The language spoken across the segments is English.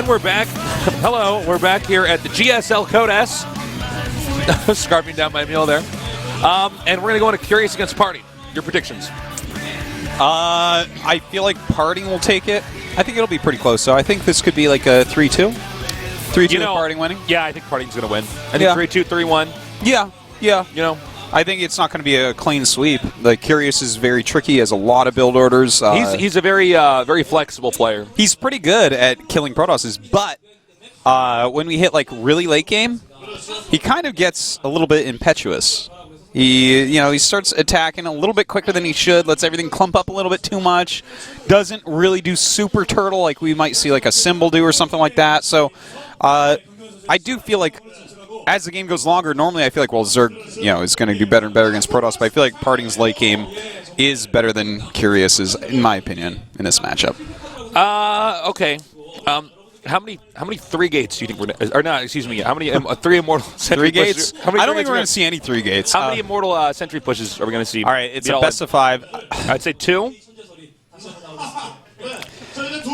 we're back. Hello, we're back here at the GSL Code S. Scarfing down my meal there. And we're going to go into Curious against Party. Your predictions? I feel like Parting will take it. I think it'll be pretty close, so I think this could be like a 3-2. 3-2 with Parting winning? Yeah, I think Parting's going to win. I think 3-2, 3-1. Yeah. You know, I think it's not going to be a clean sweep. The Curious is very tricky. He has a lot of build orders. He's a very flexible player. He's pretty good at killing Protosses, but when we hit like really late game, he kind of gets a little bit impetuous. He starts attacking a little bit quicker than he should, lets everything clump up a little bit too much, doesn't really do super turtle like we might see like a Symbol do or something like that. So I do feel like as the game goes longer, normally I feel like, well, Zerg, is going to do better and better against Protoss, but I feel like Parting's late game is better than Curious's, in my opinion, in this matchup. Okay. How many 3 gates do you think we're going to... Or not, excuse me. How many 3 Immortal Sentry 3 gates? Pushes? I don't think we're going to see any 3 gates. How many Immortal Sentry pushes are we going to see? All right, it's a best of 5. I'd say 2.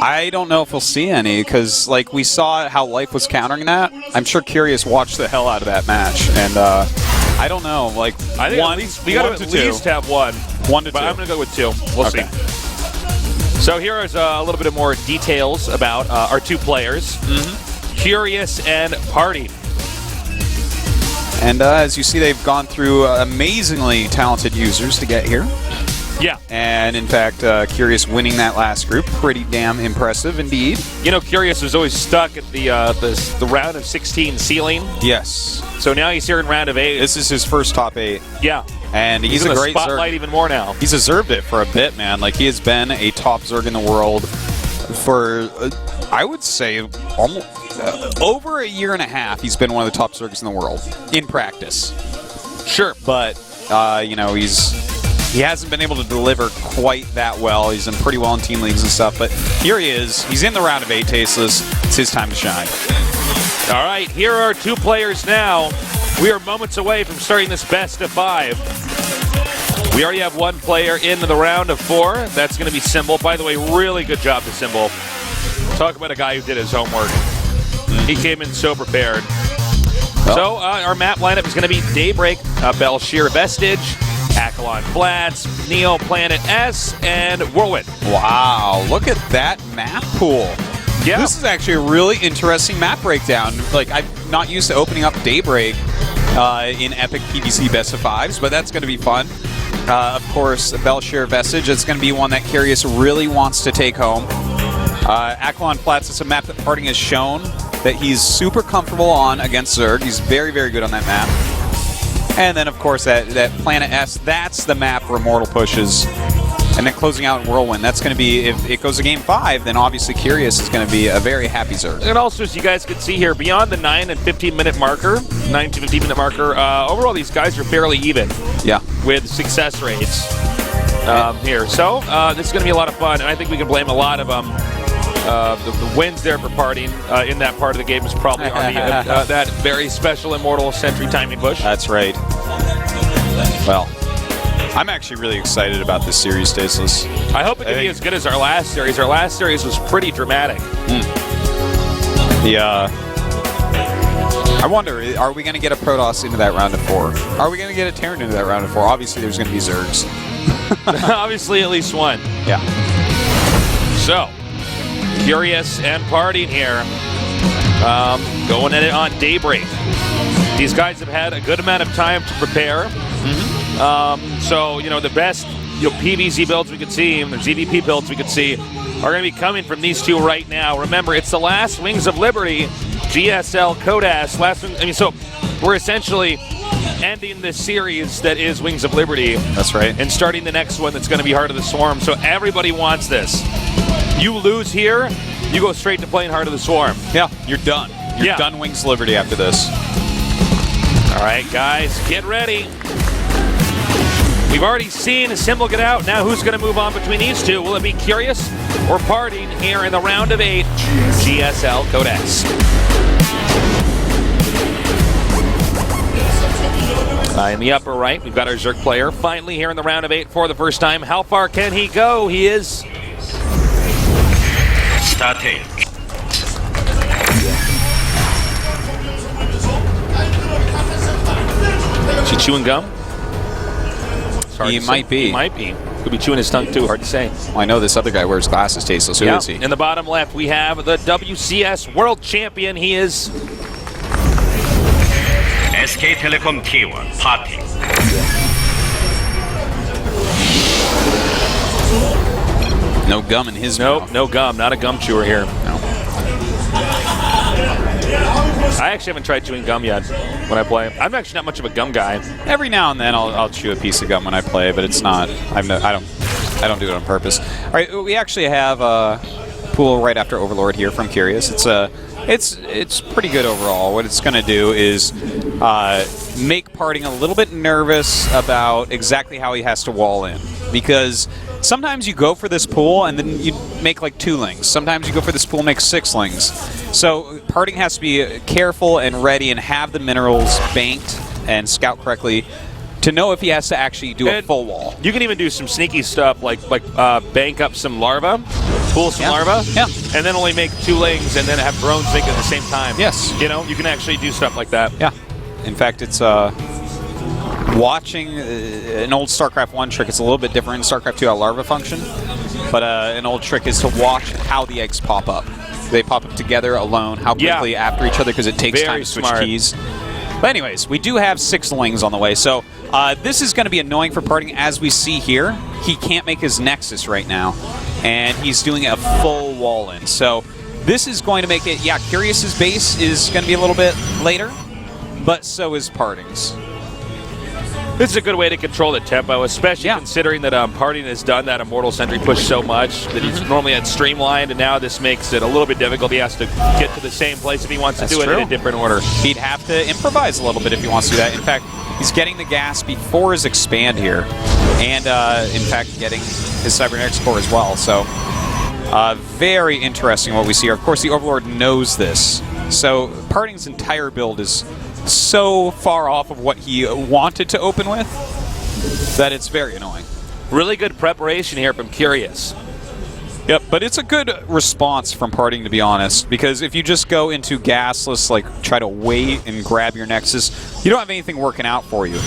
I don't know if we'll see any, because like we saw how Life was countering that. I'm sure Curious watched the hell out of that match, and I don't know. Like, I think we got to at least have 1. 1 to 2. But I'm going to go with 2. We'll see. So here is a little bit more details about our 2 players, Curious and Party. And as you see, they've gone through amazingly talented users to get here. Yeah. And in fact, Curious winning that last group, pretty damn impressive indeed. Curious was always stuck at the round of 16 ceiling. Yes. So now he's here in round of 8. This is his first top 8. Yeah. And he's in a the great spotlight Zerg. Even more now. He's deserved it for a bit, man. Like, he has been a top Zerg in the world for, I would say, almost over a year and a half. He's been one of the top Zergs in the world in practice. Sure. But, he hasn't been able to deliver quite that well. He's done pretty well in team leagues and stuff. But here he is. He's in the round of 8, Tasteless. It's his time to shine. All right, here are 2 players now. We are moments away from starting this best of 5. We already have 1 player in the round of 4. That's going to be Symbol. By the way, really good job to Symbol. Talk about a guy who did his homework. He came in so prepared. So our map lineup is going to be Daybreak, Belshir Vestige, Akalon Flats, Neo Planet S, and Whirlwind. Wow, look at that map pool. Yeah. This is actually a really interesting map breakdown. Like, I'm not used to opening up Daybreak in epic PvC best of 5s, but that's going to be fun. Of course, Belshir Vestige, it's going to be one that Curious really wants to take home. Akalon Flats, it's a map that Parting has shown that he's super comfortable on against Zerg. He's very, very good on that map. And then, of course, that Planet S, that's the map for Immortal pushes. And then closing out Whirlwind, that's going to be, if it goes to Game 5, then obviously Curious is going to be a very happy Zerg. And also, as you guys can see here, beyond the 9 and 15-minute marker, 9 to 15-minute marker, overall these guys are fairly even. Yeah. With success rates here. So this is going to be a lot of fun, and I think we can blame a lot of the wins there for Parting in that part of the game is probably on that very special Immortal Sentry timing push. That's right. Well, I'm actually really excited about this series, Tasteless. I hope it can be as good as our last series. Our last series was pretty dramatic. I wonder, are we going to get a Protoss into that round of 4? Are we going to get a Terran into that round of 4? Obviously, there's going to be Zergs. Obviously, at least 1. Yeah. So, Curious and Parting here. Going at it on Daybreak. These guys have had a good amount of time to prepare. So, the best PvZ builds we could see, and the ZVP builds we could see, are going to be coming from these 2 right now. Remember, it's the last Wings of Liberty, GSL Codas. So we're essentially ending this series that is Wings of Liberty. That's right. And starting the next one that's going to be Heart of the Swarm. So everybody wants this. You lose here, you go straight to playing Heart of the Swarm. Yeah, you're done. You're done Wings of Liberty after this. All right, guys, get ready. We've already seen a Symbol get out. Now who's going to move on between these 2? Will it be Curious or Parting here in the round of 8 GSL Codex? In the upper right, we've got our Zerg player finally here in the round of 8 for the first time. How far can he go? He is... Starting. he chewing gum? He might be. He might be. Could be chewing his tongue too. Hard to say. Well, I know this other guy wears glasses, Tasteless. Who is he? In the bottom left, we have the WCS World Champion. He is SK Telecom T1 Party. No gum in his mouth. no gum. Not a gum chewer here. No. I actually haven't tried chewing gum yet when I play. I'm actually not much of a gum guy. Every now and then I'll chew a piece of gum when I play, but it's not. I don't do it on purpose. All right, we actually have a pool right after Overlord here from Curious. It's pretty good overall. What it's going to do is make Parting a little bit nervous about exactly how he has to wall in, because sometimes you go for this pool and then you make like 2 lings. Sometimes you go for this pool and make 6 lings. So Parting has to be careful and ready and have the minerals banked and scout correctly to know if he has to actually do a full wall. You can even do some sneaky stuff like bank up some larva, pull some larva, and then only make 2 lings and then have drones make it at the same time. Yes. You know, you can actually do stuff like that. Yeah. In fact, it's watching an old StarCraft 1 trick. It's a little bit different in StarCraft 2, how larva function, but an old trick is to watch how the eggs pop up. They pop up together, alone, how quickly after each other, because it takes time to switch keys. But anyways, we do have 6 lings on the way, so this is going to be annoying for Parting. As we see here, he can't make his Nexus right now, and he's doing a full wall in. So this is going to make it, Curious's base is going to be a little bit later, but so is Parting's. This is a good way to control the tempo, especially considering that Parting has done that Immortal Sentry push so much that he's normally had streamlined, and now this makes it a little bit difficult. He has to get to the same place if he wants to do it in a different order. He'd have to improvise a little bit if he wants to do that. In fact, he's getting the gas before his expand here, and in fact getting his cybernetics core as well. So very interesting what we see here. Of course, the Overlord knows this, so Parting's entire build is so far off of what he wanted to open with that it's very annoying. Really good preparation here from Curious. Yep, but it's a good response from Parting, to be honest, because if you just go into gasless, like try to wait and grab your Nexus, you don't have anything working out for you.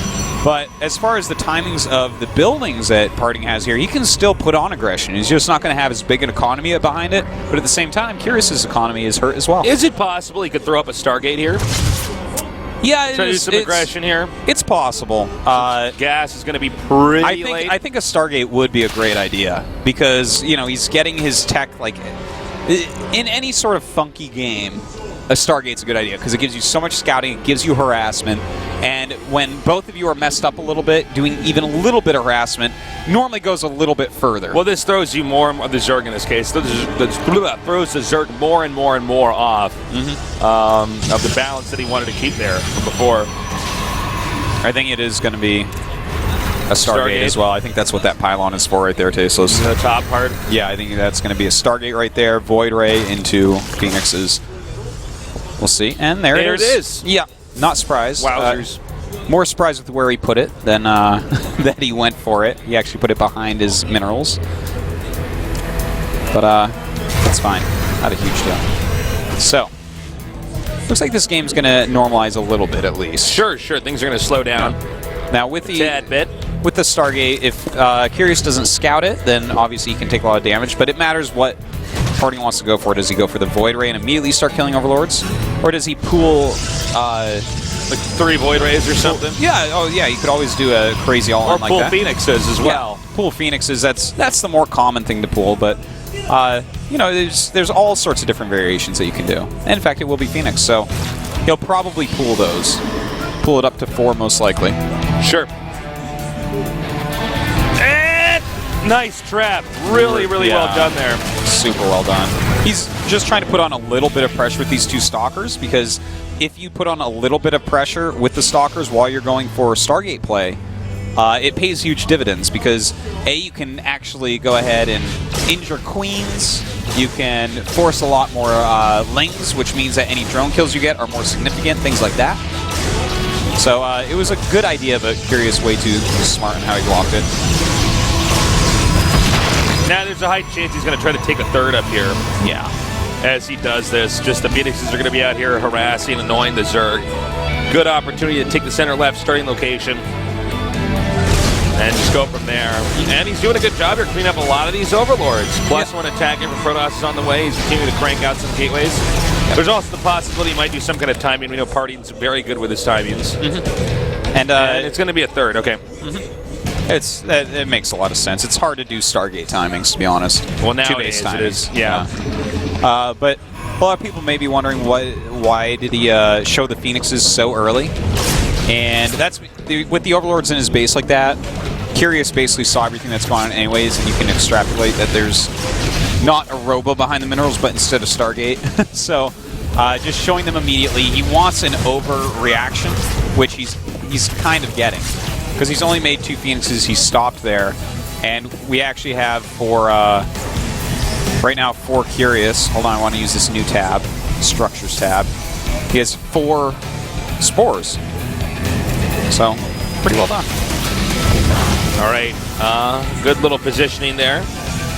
But as far as the timings of the buildings that Parting has here, he can still put on aggression. He's just not going to have as big an economy behind it, but at the same time, Curious's economy is hurt as well. Is it possible he could throw up a Stargate here? Yeah, try to do some aggression here. It's possible. Gas is going to be pretty late. I think a Stargate would be a great idea because he's getting his tech like in any sort of funky game. A Stargate's a good idea because it gives you so much scouting, it gives you harassment, and when both of you are messed up a little bit, doing even a little bit of harassment normally goes a little bit further. Well, this throws you more of the Zerg in this case. Throws the Zerg more and more and more off of the balance that he wanted to keep there from before. I think it is going to be a Stargate as well. I think that's what that pylon is for right there, Tasteless. The top part? Yeah, I think that's going to be a Stargate right there. Void Ray into Phoenix's. We'll see. And there it is. Yeah, not surprised. Wowzers. More surprised with where he put it than that he went for it. He actually put it behind his minerals. But it's fine. Not a huge deal. So, looks like this game's going to normalize a little bit at least. Sure. Things are going to slow down. Now with the tad bit. With the Stargate, if Curious doesn't scout it, then obviously he can take a lot of damage. But it matters what Parting wants to go for. Does he go for the Void Ray and immediately start killing Overlords? Or does he pool like 3 Void Rays or something? Yeah, you could always do a crazy all-in like that. Or pool Phoenixes as well. Yeah, pool Phoenixes, that's the more common thing to pool, but there's all sorts of different variations that you can do. And in fact, it will be Phoenix, so he'll probably pool those. Pull it up to 4 most likely. Sure. Nice trap. Really well done there. Super well done. He's just trying to put on a little bit of pressure with these 2 Stalkers, because if you put on a little bit of pressure with the Stalkers while you're going for Stargate play, it pays huge dividends, because A, you can actually go ahead and injure queens. You can force a lot more lings, which means that any drone kills you get are more significant, things like that. So it was a good idea, but Curious way too smart in how he blocked it. Now there's a high chance he's going to try to take a 3rd up here. Yeah. As he does this, just the Phoenixes are going to be out here harassing, annoying the Zerg. good opportunity to take the center-left starting location and just go from there. And he's doing a good job here cleaning up a lot of these overlords. Plus one attack here for Protoss is on the way. He's continuing to crank out some gateways. There's also the possibility he might do some kind of timing. We know Parting's very good with his timings. And it's going to be a third, okay. It makes a lot of sense. It's hard to do Stargate timings, to be honest. Well, nowadays it is. Yeah. But a lot of people may be wondering why did he show the Phoenixes so early? And that's with the Overlords in his base like that. Curious basically saw everything that's going on anyways, and you can extrapolate that there's not a robo behind the minerals, but instead of Stargate. So just showing them immediately. He wants an overreaction, which he's kind of getting. Because he's only made 2 Phoenixes, he's stopped there. And we actually have right now 4 Curious. Hold on, I want to use this new tab, Structures tab. He has 4 Spores. So, pretty well done. All right, good little positioning there.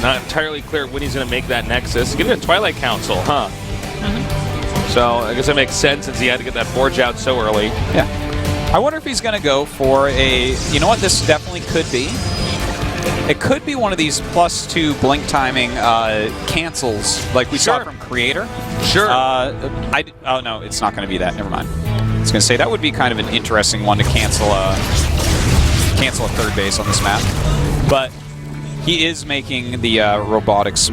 Not entirely clear when he's going to make that Nexus. Give it a Twilight Council, huh? So, I guess that makes sense since he had to get that Forge out so early. Yeah. I wonder if he's going to go for a... You know what this definitely could be? It could be one of these +2 blink timing cancels like we saw from Creator. Sure. Oh, no, it's not going to be that. Never mind. I was going to say, that would be kind of an interesting one to cancel a third base on this map. But he is making the robotics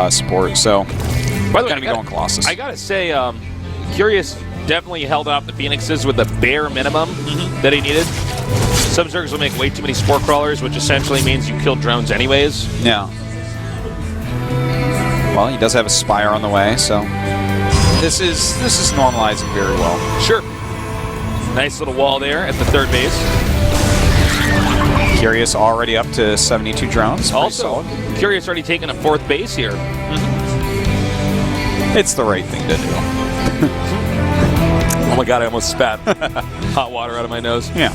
support, so by the way, going to be going Colossus. I got to say, Curious definitely held off the Phoenixes with the bare minimum that he needed. Some Zergs will make way too many Spore Crawlers, which essentially means you kill drones anyways. Yeah. Well, he does have a Spire on the way, so this is normalizing very well. Sure. Nice little wall there at the third base. Curious already up to 72 drones. Also, Curious already taking a 4th base here. It's the right thing to do. Oh my god, I almost spat hot water out of my nose. Yeah.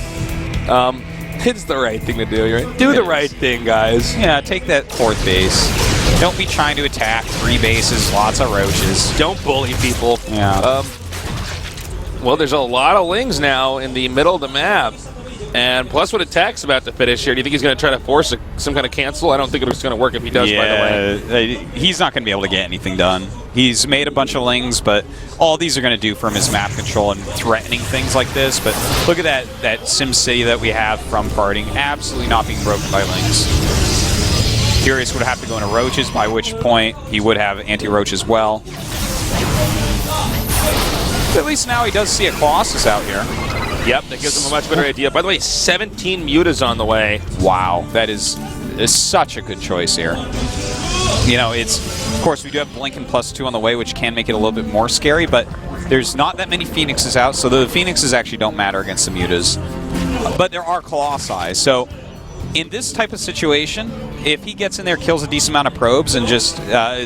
It's the right thing to do, right? Do the right thing, guys. Yeah, take that 4th base. Don't be trying to attack 3 bases, lots of roaches. Don't bully people. Yeah. Well, there's a lot of Lings now in the middle of the map. And plus what attack's about to finish here. Do you think he's going to try to force some kind of cancel? I don't think it's going to work if he does, by the way. He's not going to be able to get anything done. He's made a bunch of Lings, but all these are going to do from his map control and threatening things like this. But look at that Sim City that we have from Parting. Absolutely not being broken by Lings. Curious would have to go into Roaches, by which point he would have anti-Roach as well. But at least now he does see a Colossus out here. Yep, that gives him a much better idea. By the way, 17 Mutas on the way. Wow, that is such a good choice here. You know, it's, of course, we do have Blink and +2 on the way, which can make it a little bit more scary, but there's not that many Phoenixes out, so the Phoenixes actually don't matter against the Mutas. But there are Colossi, so in this type of situation, if he gets in there, kills a decent amount of probes, and just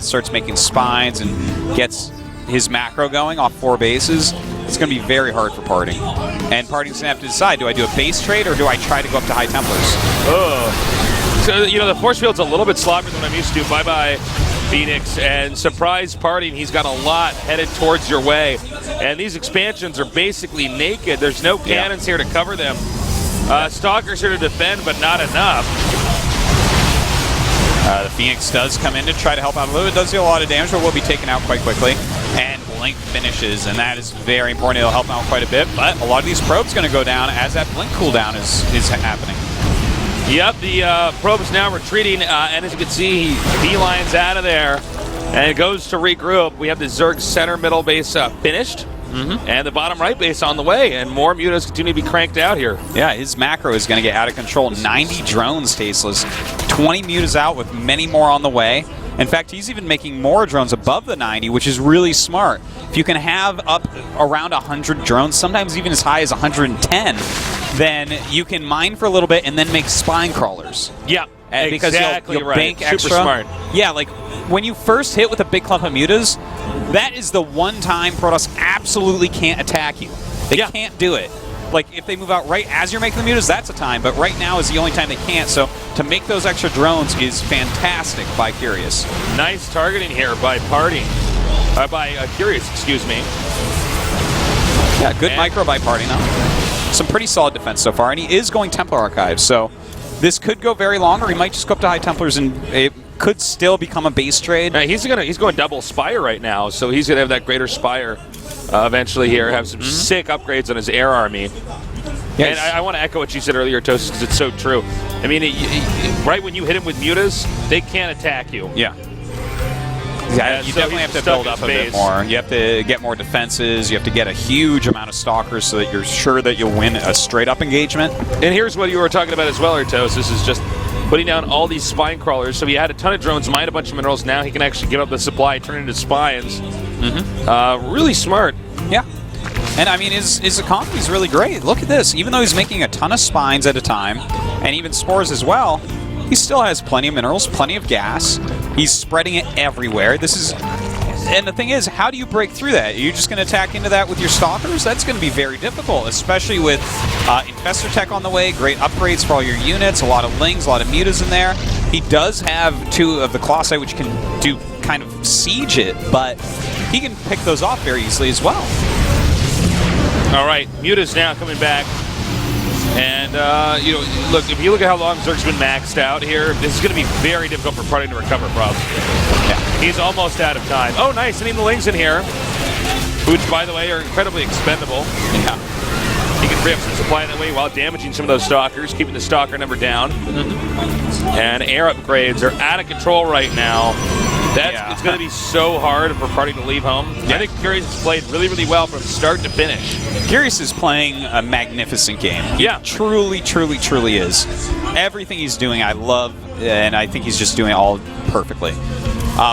starts making spines and gets his macro going off 4 bases, it's going to be very hard for Parting. And Parting's going to have to decide, do I do a base trade or do I try to go up to High Templars? Oh. So, you know, the force field's a little bit sloppier than I'm used to. Bye-bye, Phoenix. And surprise Parting, he's got a lot headed towards your way. And these expansions are basically naked. There's no cannons here to cover them. Stalker's here to defend, but not enough. The Phoenix does come in to try to help out a little. It does do a lot of damage, but will be taken out quite quickly. And Blink finishes, and that is very important. It'll help out quite a bit, but a lot of these probes going to go down as that Blink cooldown is happening. Yep, the probe's now retreating, and as you can see, he beelines out of there, and it goes to regroup. We have the Zerg center middle base finished, and the bottom right base on the way, and more Mutas continue to be cranked out here. Yeah, his macro is going to get out of control. 90 drones, Tasteless. 20 Mutas out with many more on the way. In fact, he's even making more drones above the 90, which is really smart. If you can have up around 100 drones, sometimes even as high as 110, then you can mine for a little bit and then make spine crawlers. Yep, because exactly you'll right. bank Super extra. smart. Yeah, like when you first hit with a big clump of Mutas, that is the one time Protoss absolutely can't attack you. They can't do it. Like, if they move out right as you're making the Mutas, that's a time, but right now is the only time they can't, so to make those extra drones is fantastic by Curious. Nice targeting here by Parting. By Curious, excuse me. Yeah, good micro by Party now. Some pretty solid defense so far, and he is going Templar Archives, so this could go very long, or he might just go up to High Templars, and it could still become a base trade. He's going double Spire right now, so he's going to have that Greater Spire eventually here, have some sick upgrades on his air army. Yes. And I want to echo what you said earlier, Toast, because it's so true. I mean, right when you hit him with mutas, they can't attack you. Yeah. Yeah, You so definitely he's have to stuck build in up a bit space. more. You have to get more defenses. You have to get a huge amount of stalkers so that you're sure that you'll win a straight-up engagement. And here's what you were talking about as well, Ertos. This is just putting down all these spine crawlers. So he had a ton of drones, mined a bunch of minerals. Now he can actually give up the supply, turn it into spines. Really smart. Yeah. And, I mean, his economy is really great. Look at this. Even though he's making a ton of spines at a time, and even spores as well, he still has plenty of minerals, plenty of gas. He's spreading it everywhere. This is... And the thing is, how do you break through that? Are you just going to attack into that with your stalkers? That's going to be very difficult, especially with Infestor Tech on the way, great upgrades for all your units, a lot of Lings, a lot of mutas in there. He does have 2 of the Colossi, which can do kind of siege it, but he can pick those off very easily as well. All right, mutas now coming back. And, you know, look, if you look at how long Zerg's been maxed out here, this is going to be very difficult for Party to recover, probably. Yeah. He's almost out of time. Oh, nice. I mean, the Lings in here, which, by the way, are incredibly expendable. Yeah. He can free up some supply that way while damaging some of those stalkers, keeping the stalker number down. And air upgrades are out of control right now. It's going to be so hard for Party to leave home. Yeah. I think Curious has played really, really well from start to finish. Curious is playing a magnificent game. He truly, truly, truly is. Everything he's doing, I love, and I think he's just doing it all perfectly.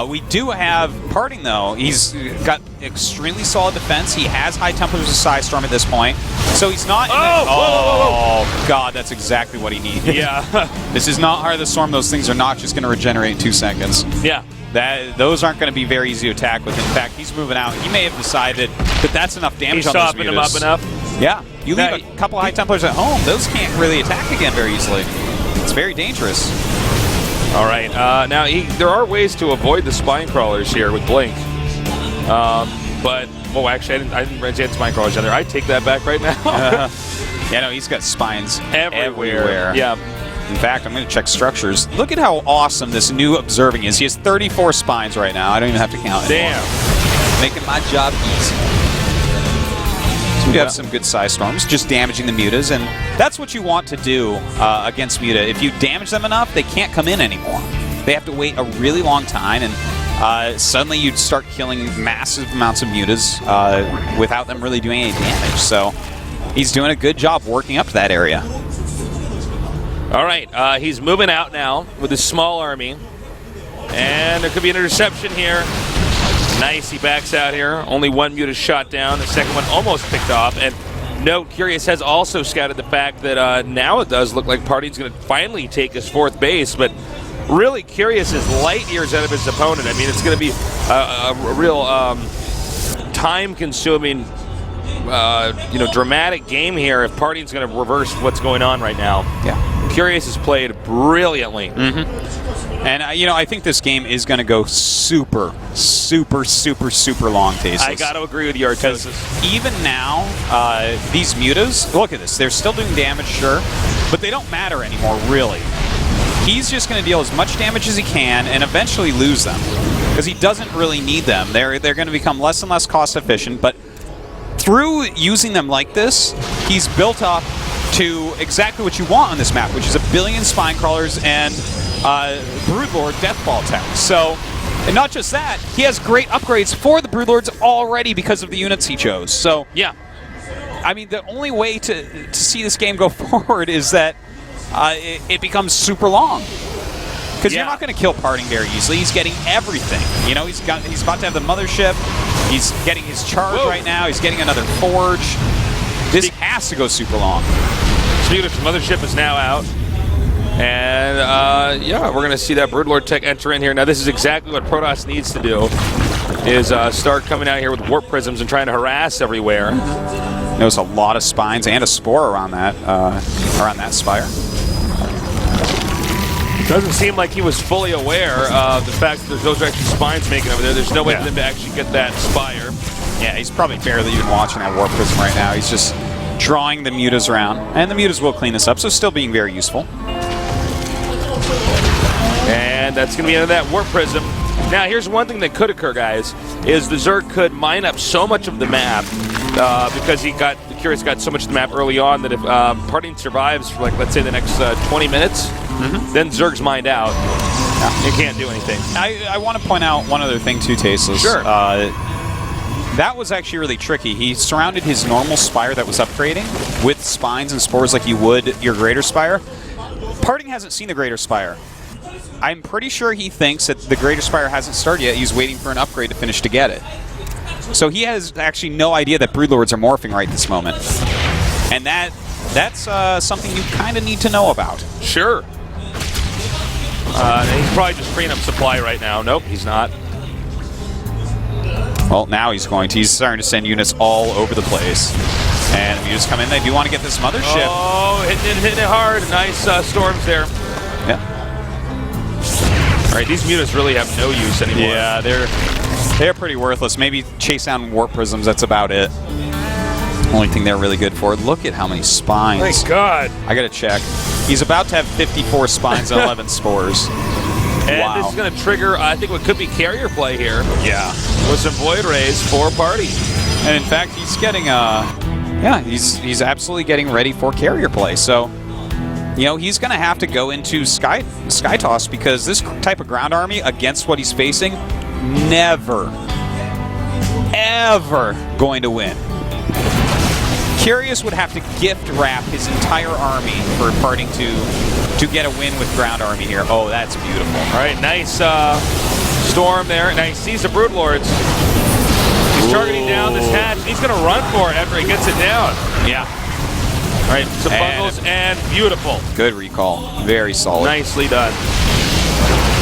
We do have Parting, though. He's got extremely solid defense. He has High Templars with Psystorm at this point. So he's not... Whoa. God, that's exactly what he needed. Yeah. This is not Heart of the Storm. Those things are not just going to regenerate in 2 seconds. Yeah. Those aren't going to be very easy to attack with. In fact, he's moving out. He may have decided that that's enough damage He's on those softening him up mutas. enough. Yeah. You leave a couple High Templars at home, those can't really attack again very easily. It's very dangerous. All right. Now, there are ways to avoid the spine crawlers here with Blink. But, well, actually, I didn't regen spine crawlers either. I'd take that back right now. Yeah, no, he's got spines everywhere. Yeah. In fact, I'm going to check structures. Look at how awesome this new observing is. He has 34 spines right now. I don't even have to count it. Damn. Making my job easy. So we have some good size storms, just damaging the mutas, and that's what you want to do against muta. If you damage them enough, they can't come in anymore. They have to wait a really long time, and suddenly you'd start killing massive amounts of mutas without them really doing any damage. So he's doing a good job working up to that area. All right, he's moving out now with his small army. And there could be an interception here. Nice, he backs out here. Only 1 muta shot down. The second one almost picked off. And note, Curious has also scouted the fact that now it does look like Party's going to finally take his 4th base. But really, Curious is light years out of his opponent. I mean, it's going to be a real time-consuming, dramatic game here if Party's going to reverse what's going on right now. Yeah. Curious has played brilliantly. And, I think this game is going to go super, super, super, super long, Tasteless. I got to agree with you, Artosis. Even now, these mutas, look at this. They're still doing damage, sure, but they don't matter anymore, really. He's just going to deal as much damage as he can and eventually lose them because he doesn't really need them. They're going to become less and less cost efficient, but through using them like this, he's built up to exactly what you want on this map, which is 1 billion spine crawlers and Broodlord Deathball tech. So, and not just that, he has great upgrades for the Broodlords already because of the units he chose. So, yeah, I mean, the only way to see this game go forward is that it becomes super long. Because you're not going to kill Parting very easily. He's getting everything. He's about to have the mothership. He's getting his charge right now. He's getting another forge. This has to go super long. Speaking of mothership is now out. And, we're going to see that Broodlord tech enter in here. Now, this is exactly what Protoss needs to do, is start coming out here with warp prisms and trying to harass everywhere. There's a lot of spines and a spore around that spire. Doesn't seem like he was fully aware of the fact that those are actually spines making over there. There's no way for them to actually get that spire. Yeah, he's probably barely even watching that Warp Prism right now. He's just drawing the mutas around. And the mutas will clean this up, so still being very useful. And that's going to be the end of that Warp Prism. Now, here's one thing that could occur, guys, is the Zerg could mine up so much of the map because Curious got so much of the map early on that if Parting survives for, like, let's say the next 20 minutes, then Zerg's mined out. You can't do anything. I want to point out one other thing too, Tasteless. Sure. That was actually really tricky. He surrounded his normal Spire that was upgrading with spines and spores like you would your Greater Spire. Parting hasn't seen the Greater Spire. I'm pretty sure he thinks that the Greater Spire hasn't started yet. He's waiting for an upgrade to finish to get it. So he has actually no idea that Broodlords are morphing right this moment. And that's something you kind of need to know about. Sure. He's probably just freeing up supply right now. Nope, he's not. Well, now he's going to. He's starting to send units all over the place. And if you just come in, they do want to get this mothership. Oh, hitting it hard. Nice storms there. Yeah. All right, these mutas really have no use anymore. Yeah, they're pretty worthless. Maybe chase down Warp Prisms, that's about it. Only thing they're really good for. Look at how many spines. My God. I gotta check. He's about to have 54 spines and 11 spores. And wow. this is going to trigger, I think, what could be carrier play here. Yeah. With some Void Rays for Party. And in fact, he's getting he's absolutely getting ready for carrier play. So, you know, he's going to have to go into Sky Toss because this type of ground army against what he's facing, never, ever going to win. Curious would have to gift wrap his entire army for Parting to get a win with ground army here. Oh, that's beautiful. All right, nice storm there. Now he sees the Broodlords. He's targeting down this hatch. He's going to run for it after he gets it down. Yeah. All right, some bundles and beautiful. Good recall. Very solid. Nicely done.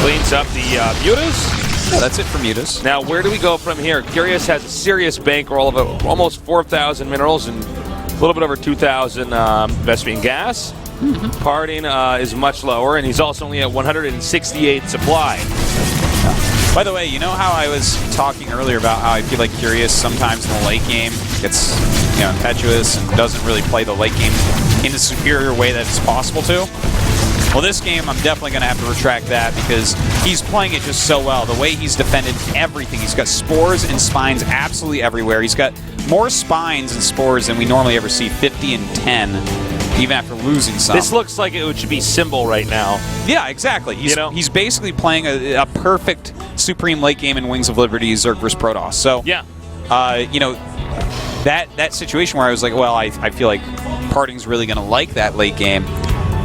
Cleans up the mutas. Yeah, that's it for mutas. Now, where do we go from here? Curious has a serious bankroll of almost 4,000 minerals and a little bit over 2,000 Vespian gas. Parting is much lower, and he's also only at 168 supply. By the way, you know how I was talking earlier about how I feel like Curious sometimes in the late game gets, you know, impetuous and doesn't really play the late game in the superior way that it's possible to? Well, this game, I'm definitely going to have to retract that because he's playing it just so well. The way he's defended everything. He's got spores and spines absolutely everywhere. He's got more spines and spores than we normally ever see, 50 and 10, even after losing some. This looks like it should be Symbol right now. Yeah, exactly. He's basically playing a perfect Supreme late game in Wings of Liberty, Zerg vs. Protoss. So, yeah. You know, that situation where I was like, well, I feel like Parting's really going to like that late game.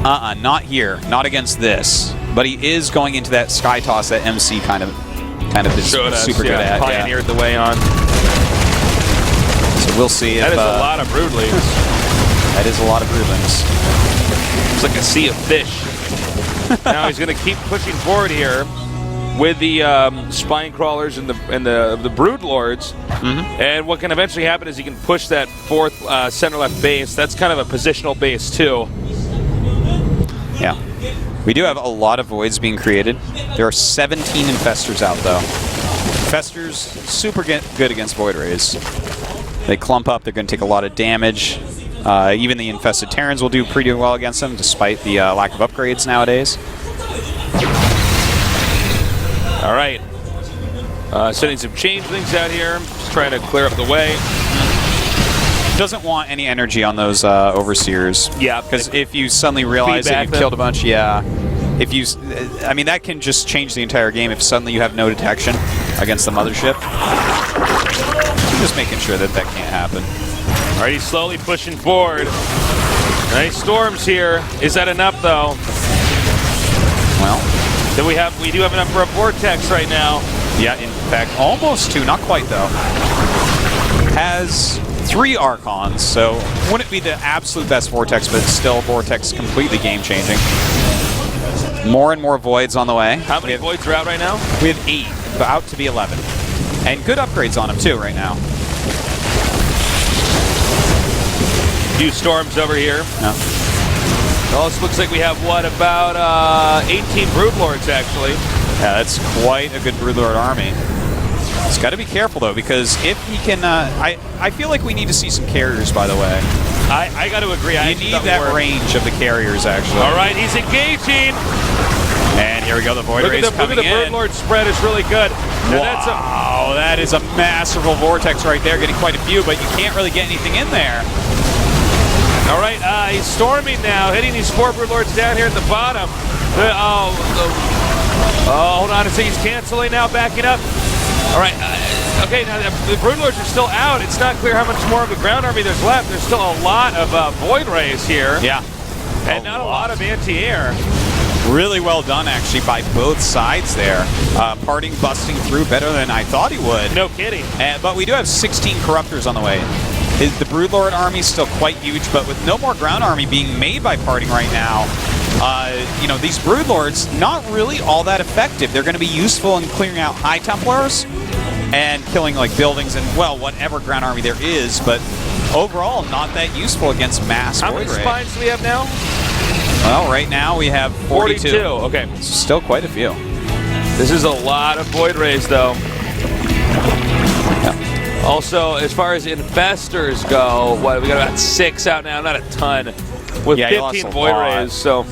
Not here. Not against this. But he is going into that Sky Toss that MC kind of is super good at. Pioneered the way on. So we'll see if... That is a lot of Broodlings. That is a lot of Broodlings. It's like a sea of fish. Now he's going to keep pushing forward here with the Spine Crawlers and the Broodlords. And what can eventually happen is he can push that fourth center-left base. That's kind of a positional base, too. Yeah. We do have a lot of voids being created. There are 17 infestors out, though. Infestors, super good against Void Rays. They clump up, they're going to take a lot of damage. Even the infested Terrans will do pretty well against them, despite the lack of upgrades nowadays. All right. Sending some changelings out here. Just trying to clear up the way. Doesn't want any energy on those overseers. Yeah. Because if you suddenly realize that you've killed a bunch, yeah. If you, I mean, that can just change the entire game if suddenly you have no detection against the mothership. Just making sure that that can't happen. All right, he's slowly pushing forward. Nice storms here. Is that enough, though? Well, then we do have enough for a vortex right now. Yeah, in fact, almost 2. Not quite, though. Has 3 Archons, so wouldn't be the absolute best Vortex, but still Vortex completely game-changing. More and more Voids on the way. How many Voids are out right now? We have 8, about to be 11. And good upgrades on them, too, right now. Few storms over here. No. Well, this looks like we have, what, about 18 Broodlords, actually. Yeah, that's quite a good Broodlord army. He's got to be careful, though, because if he can... I feel like we need to see some carriers, by the way. I got to agree. You need that range of the carriers, actually. All right, he's engaging. And here we go, the Void Rays coming in. Look at the Bird Lord spread is really good. Wow, that is a masterful vortex right there, getting quite a few, but you can't really get anything in there. All right, he's storming now, hitting these 4 Brood Lords down here at the bottom. Hold on a second, he's canceling now, backing up. All right, okay, now the Brood Lords are still out. It's not clear how much more of the ground army there's left. There's still a lot of Void Rays here. Yeah. And not a lot of anti-air. Really well done, actually, by both sides there. Parting busting through better than I thought he would. No kidding. But we do have 16 Corruptors on the way. The Broodlord army is still quite huge, but with no more ground army being made by Parting right now, you know, these Broodlords, not really all that effective. They're going to be useful in clearing out High Templars and killing, like, buildings and, well, whatever ground army there is, but overall, not that useful against mass How many spines do we have now? Well, right now we have 42. Okay. Still quite a few. This is a lot of Void Rays, though. Yeah. Also, as far as Infestors go, what, we got about 6 out now, not a ton, with 15 Void Rays, so...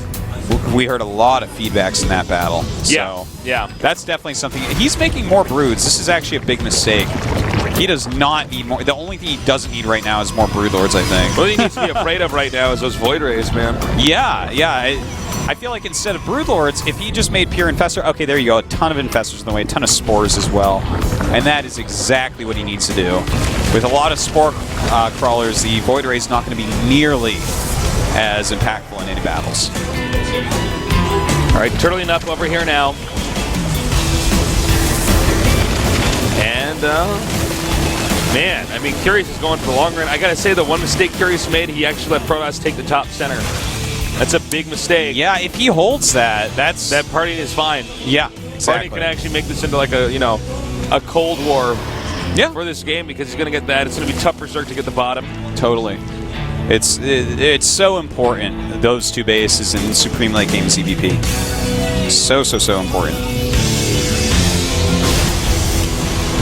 We heard a lot of feedbacks in that battle. So yeah. That's definitely something. He's making more broods. This is actually a big mistake. He does not need more. The only thing he doesn't need right now is more Brood Lords, I think. What he needs to be afraid of right now is those Void Rays, man. Yeah. I feel like instead of Brood Lords, if he just made pure Infestor, okay, there you go. A ton of Infestors in the way, a ton of Spores as well. And that is exactly what he needs to do. With a lot of Spore Crawlers, the Void Ray is not going to be nearly as impactful in any battles. All right, turtling up over here now. And, man, I mean, Curious is going for the long run. I got to say, the one mistake Curious made, he actually let Protoss take the top center. That's a big mistake. Yeah, if he holds that, that Parting is fine. Yeah, exactly. Parting can actually make this into like a, you know, a Cold War for this game because he's going to get that. It's going to be tough for Zerg to get the bottom. Totally. It's so important, those two bases in Supreme Late Game CVP. So important.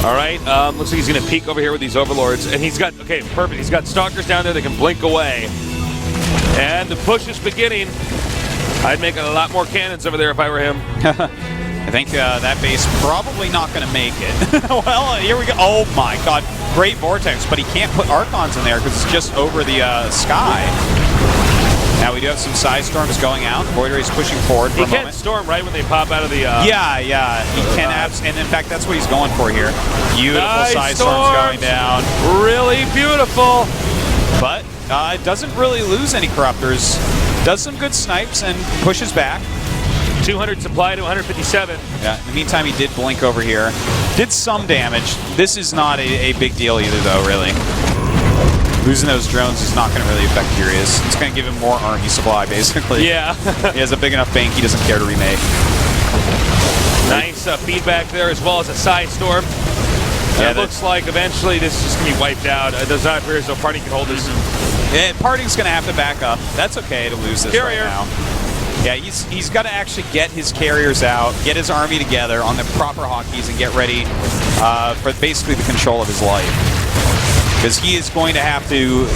All right, looks like he's going to peek over here with these Overlords. And he's got, okay, perfect. He's got Stalkers down there that can blink away. And the push is beginning. I'd make a lot more cannons over there if I were him. I think that base probably not going to make it. Well, here we go. Oh my god. Great Vortex, but he can't put Archons in there because it's just over the sky. Now we do have some Side Storms going out. Void Ray's pushing forward for a moment. He can't storm right when they pop out of the... Yeah. He can and in fact, that's what he's going for here. Beautiful nice Side Storms going down. Really beautiful. But it doesn't really lose any Corruptors. Does some good snipes and pushes back. 200 supply to 157. Yeah, in the meantime, he did blink over here. Did some damage. This is not a big deal either, though, really. Losing those drones is not going to really affect Curious. It's going to give him more army supply, basically. Yeah. He has a big enough bank he doesn't care to remake. Nice feedback there, as well as a Side Storm. Yeah, it looks like eventually this is just going to be wiped out. It does not appear as though Parting can hold this. Yeah, Parting's going to have to back up. That's okay to lose this right now. Yeah, he's got to actually get his carriers out, get his army together on the proper hotkeys, and get ready for basically the control of his life. Because he is going to have to...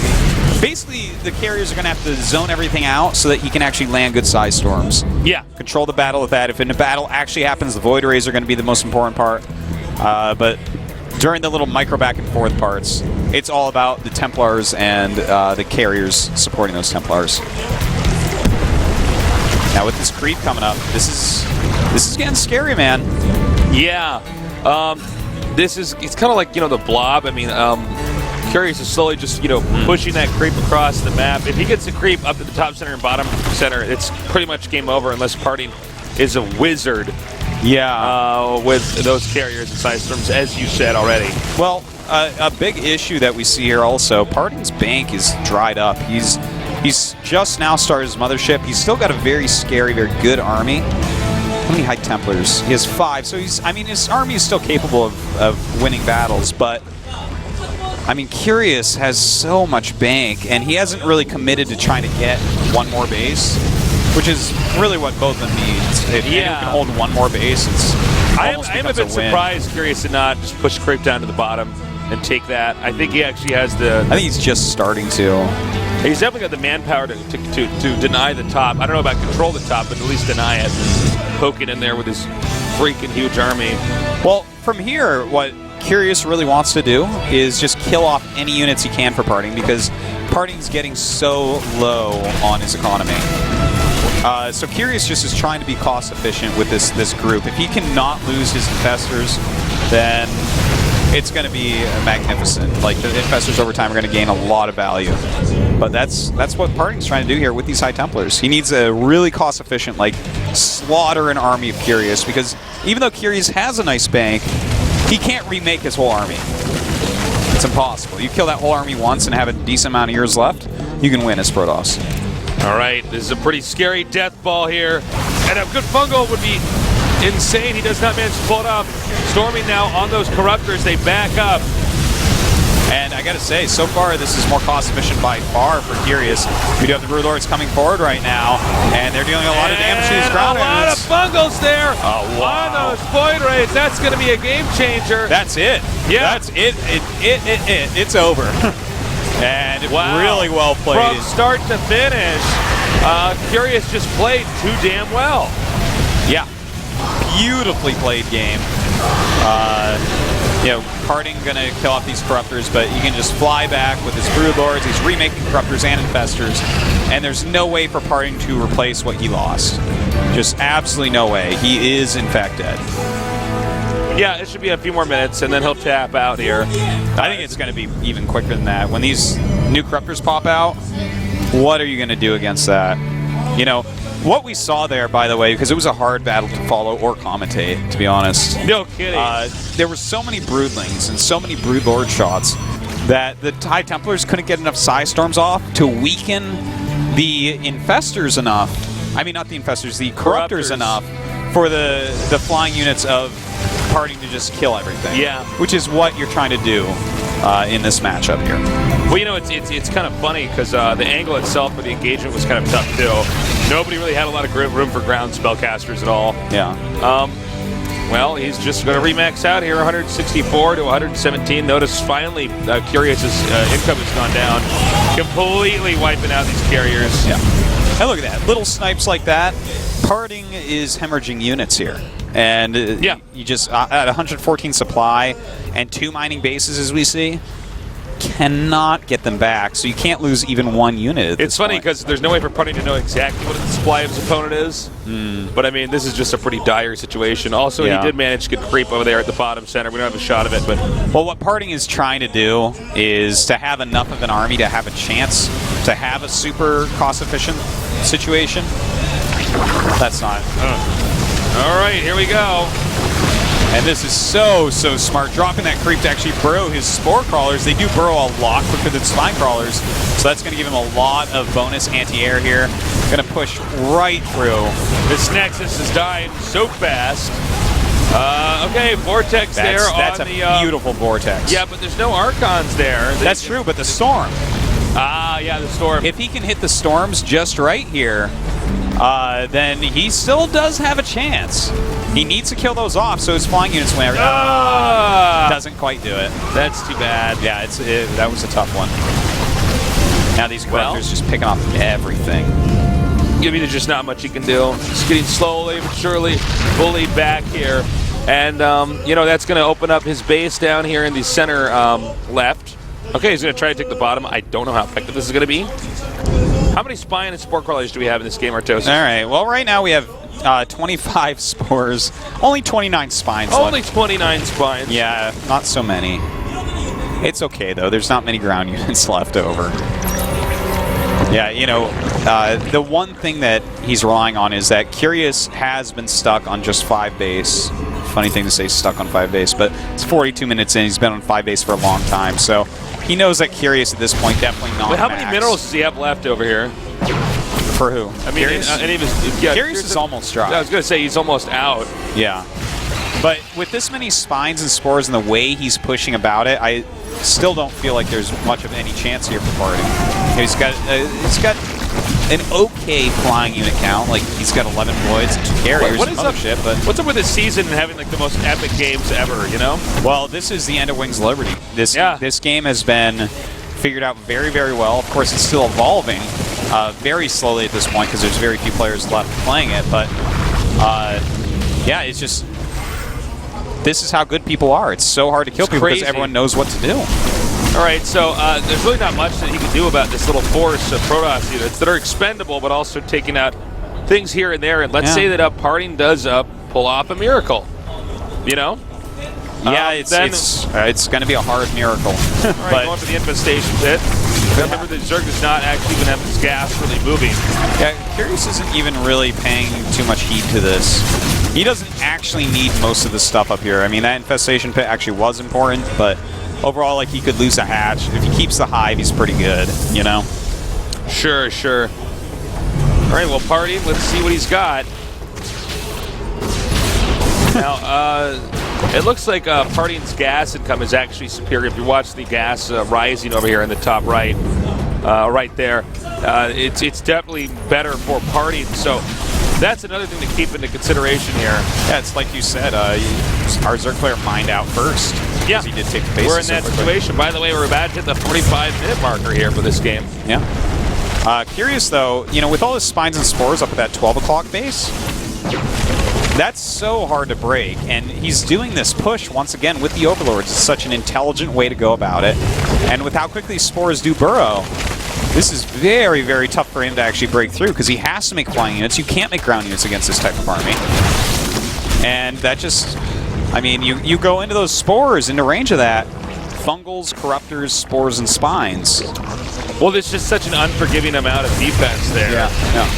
Basically, the carriers are going to have to zone everything out so that he can actually land good Side Storms. Yeah. Control the battle with that. If a battle actually happens, the Void Rays are going to be the most important part. But during the little micro back and forth parts, it's all about the Templars and the carriers supporting those Templars. Now with this creep coming up, this is getting scary, man. Yeah. It's kind of like, you know, the blob. I mean, Curious is slowly just, you know, pushing that creep across the map. If he gets the creep up to the top center and bottom center, it's pretty much game over unless Parting is a wizard. Yeah. With those carriers and Side Storms, as you said already. Well, a big issue that we see here also, Parting's bank is dried up. He's just now started his mothership. He's still got a very scary, very good army. How many High Templars? He has 5. So his army is still capable of winning battles, but I mean, Curious has so much bank, and he hasn't really committed to trying to get one more base. which is really what both of them need. If anyone can hold one more base, it's almost I am a becomes bit win. surprised Curious to not just push Creep down to the bottom and take that. I think he actually has the... I think he's just starting to. He's definitely got the manpower to deny the top. I don't know about control the top, but at least deny it. Poking in there with his freaking huge army. Well, from here, what Curious really wants to do is just kill off any units he can for Parting, because Parting's getting so low on his economy. So Curious just is trying to be cost efficient with this group. If he cannot lose his infestors, then it's going to be magnificent. Like, the infestors over time are going to gain a lot of value. But that's what Parting's trying to do here with these High Templars. He needs a really cost efficient, like, slaughter an army of Curious, because even though Curious has a nice bank, he can't remake his whole army. It's impossible. You kill that whole army once and have a decent amount of years left, you can win as Protoss. All right, this is a pretty scary death ball here. And a good fungal would be insane. He does not manage to pull it off. Storming now on those Corruptors. They back up. And I gotta say, so far this is more cost efficient by far for Curious. We do have the Broodlords coming forward right now, and they're dealing a lot of damage to these ground a lot of units. fungals there. Oh, wow. On those void raids. That's going to be a game changer. That's it. Yeah. That's it. It's over. And Wow. really well played. From start to finish, Curious just played too damn well. Yeah. Beautifully played game. You know, Parting gonna kill off these Corruptors, but he can just fly back with his Broodlords. He's remaking Corruptors and Infestors, and there's no way for Parting to replace what he lost. Just absolutely no way. He is, in fact, dead. Yeah, it should be a few more minutes, and then he'll tap out here. I think it's going to be even quicker than that. When these new Corruptors pop out, what are you going to do against that? You know, what we saw there, by the way, because it was a hard battle to follow or commentate, to be honest. No kidding. There were so many Broodlings and so many Broodlord shots that the High Templars couldn't get enough Psy Storms off to weaken the Infestors enough. I mean, not the Infestors, the Corruptors enough for the flying units of Parting to just kill everything. Yeah. Which is what you're trying to do in this matchup here. Well, you know, it's kind of funny because the angle itself for the engagement was kind of tough too. Nobody really had a lot of room for ground spellcasters at all. Yeah. Well, he's just going to remax out here, 164 to 117. Notice finally Curious's income has gone down, completely wiping out these carriers. Yeah. And look at that. Little snipes like that. Parting is hemorrhaging units here. And yeah, you just, at 114 supply and 2 mining bases as we see, cannot get them back. So you can't lose even one unit. It's funny because there's no way for Parting to know exactly what the supply of his opponent is. But I mean, this is just a pretty dire situation. Also, he did manage to get Creep over there at the bottom center. We don't have a shot of it, but well, what Parting is trying to do is to have enough of an army to have a chance to have a super cost-efficient situation. That's not. All right, here we go. And this is so smart. Dropping that Creep to actually burrow his Spore Crawlers. They do burrow a lot quicker than Spine Crawlers, so that's going to give him a lot of bonus anti-air here. Going to push right through. This Nexus is dying so fast. Okay, Vortex That's on a the... beautiful Vortex. Yeah, but there's no Archons there. That's true, but the Storm. Ah, yeah, the Storm. If he can hit the Storms just right here, then he still does have a chance. He needs to kill those off so his flying units win. Doesn't quite do it. That's too bad. Yeah, that was a tough one. Now these Corruptors just picking off everything. I mean, there's just not much he can do. Just getting slowly but surely bullied back here. And, you know, that's going to open up his base down here in the center left. Okay, he's going to try to take the bottom. I don't know how effective this is going to be. How many Spine and Spore Crawlers do we have in this game, Artosis? All right, well, right now we have 25 Spores, only 29 Spines Only left. 29 Spines. Yeah, not so many. It's okay, though. There's not many ground units left over. Yeah, you know, the one thing that he's relying on is that Curious has been stuck on just 5 base. Funny thing to say, stuck on 5 base, but it's 42 minutes in. He's been on 5 base for a long time, so he knows that Curious at this point definitely not. But how many minerals does he have left over here? For who? I mean, any of his... Yeah, Curious is almost dry. I was going to say he's almost out. Yeah. But with this many Spines and Spores and the way he's pushing about it, I still don't feel like there's much of any chance here for Parting. He's got an okay flying unit count. Like, he's got 11 Voids, 2 carriers, What and is other up? shit, but... What's up with this season and having like the most epic games ever? You know? Well, this is the end of Wings of Liberty. This game has been figured out very, very well. Of course, it's still evolving very slowly at this point because there's very few players left playing it. But yeah, it's just this is how good people are. It's so hard to kill people because everyone knows what to do. All right, so there's really not much that he can do about this little force of Protoss units that are expendable, but also taking out things here and there. And let's say that Parting does pull off a miracle. You know? Yeah, it's going to be a hard miracle. All right, going for the infestation pit. Remember, the Zerg does not actually even have his gas really moving. Yeah, Curious isn't even really paying too much heed to this. He doesn't actually need most of the stuff up here. I mean, that infestation pit actually was important, but overall, like, he could lose a hatch. If he keeps the hive, he's pretty good, you know? Sure, sure. All right, well, Party, let's see what he's got. Now, it looks like Parting's gas income is actually superior. If you watch the gas rising over here in the top right, right there, it's definitely better for Parting. So that's another thing to keep into consideration here. Yeah, it's like you said, our Zerg player mined out first. Yeah, he did take the base. We're in that situation. By the way, we're about to hit the 45-minute marker here for this game. Yeah. Curious though, you know, with all his spines and spores up at that 12 o'clock base, that's so hard to break, and he's doing this push once again with the Overlords. It's such an intelligent way to go about it, and with how quickly spores do burrow, this is very, very tough for him to actually break through because he has to make flying units. You can't make ground units against this type of army, and that just, I mean, you go into those spores, into range of that, fungals, corruptors, spores, and spines. Well, there's just such an unforgiving amount of defense there. Yeah.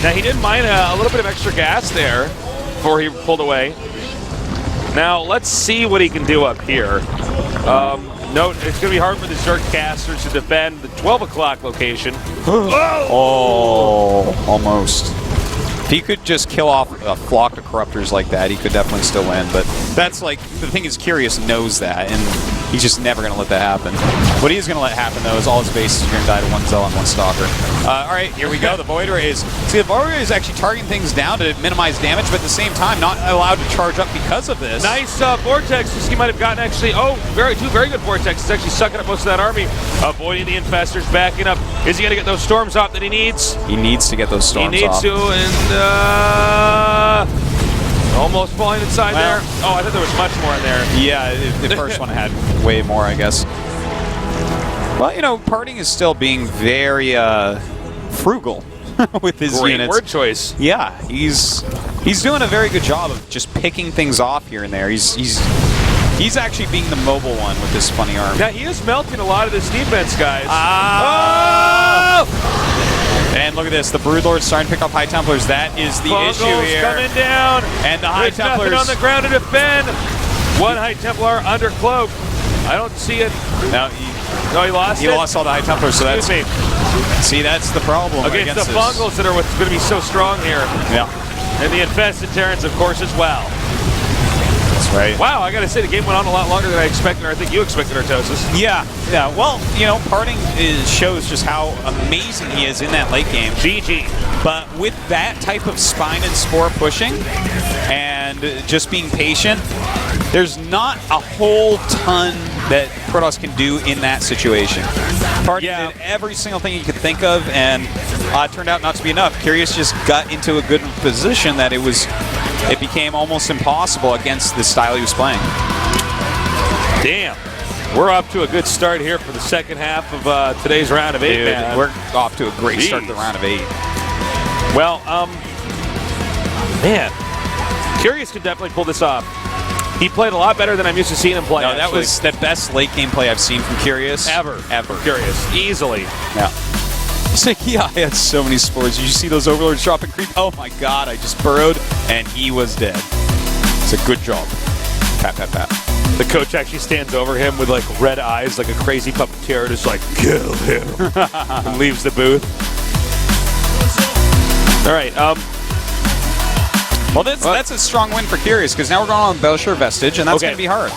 Now, he did mine a little bit of extra gas there before he pulled away. Now, let's see what he can do up here. Note, it's going to be hard for the Zerg casters to defend the 12 o'clock location. Oh, almost. If he could just kill off a flock of corruptors like that, he could definitely still win. But that's like, the thing is, Curious knows that, and he's just never going to let that happen. What he is going to let happen, though, is all his bases are going to die to 1 Zell and 1 Stalker. All right, here we go. The Void Ray is... See, the Void Ray is actually targeting things down to minimize damage, but at the same time, not allowed to charge up because of this. Nice Vortex. He might have gotten actually... Oh, two very good Vortexes. Actually sucking up most of that army. Avoiding the Infestors, backing up. Is he going to get those storms off that he needs? He needs to get those storms off. He needs to, and... almost falling inside there. Oh, I thought there was much more in there. Yeah, the first one had way more, I guess. Well, you know, Parting is still being very frugal with his units. Great word choice. Yeah, he's doing a very good job of just picking things off here and there. He's actually being the mobile one with this funny arm. Now, he is melting a lot of this defense, guys. Oh! And look at this, the Broodlord's starting to pick up High Templars. That is the issue here. Coming down. And the High Templars... Nothing on the ground to defend. 1 High Templar under cloak. I don't see it. No, he lost it? He lost all the High Templars, so that's... See, that's the problem against the Fungals that are what's going to be so strong here. Yeah. And the Infested Terrans, of course, as well. That's right. Wow, I got to say, the game went on a lot longer than I expected, or I think you expected, Artosis. Yeah. Well, you know, Parting shows just how amazing he is in that late game. GG. But with that type of spine and spore pushing and just being patient, there's not a whole ton that Protoss can do in that situation. Parting did every single thing he could think of, and it turned out not to be enough. Curious just got into a good position that it became almost impossible against the style he was playing. Damn. We're off to a good start here for the second half of today's round of 8. Dude, man. We're off to a great start to the round of 8. Well, man, Curious could definitely pull this off. He played a lot better than I'm used to seeing him play. No, that was the best late game play I've seen from Curious. Ever. Curious. Easily. Yeah. It's like, yeah, I had so many spores. Did you see those Overlords dropping creep? Oh my god, I just burrowed, and he was dead. It's a good job. Pat, pat, pat. The coach actually stands over him with, like, red eyes, like a crazy puppeteer, just like, kill him, and leaves the booth. All right, well, that's a strong win for Curious, because now we're going on Belshire Vestige, and that's going to be hard.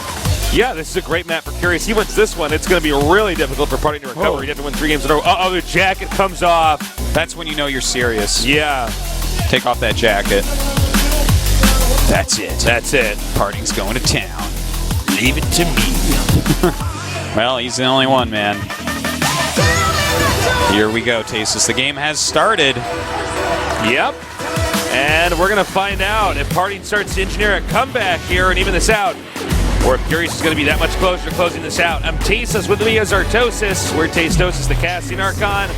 Yeah, this is a great map for Curious. He wins this one. It's going to be really difficult for Party to recover. Whoa. He'd have to win 3 games in a row. Uh-oh, the jacket comes off. That's when you know you're serious. Yeah. Take off that jacket. That's it. That's it. Parting's going to town. Leave it to me. Well, he's the only one, man. Here we go, Tasis. The game has started. Yep. And we're going to find out if Party starts to engineer a comeback here and even this out, or if Curious is going to be that much closer to closing this out. I'm Tasis, with me as Artosis. We're Tastosis, the casting Archon.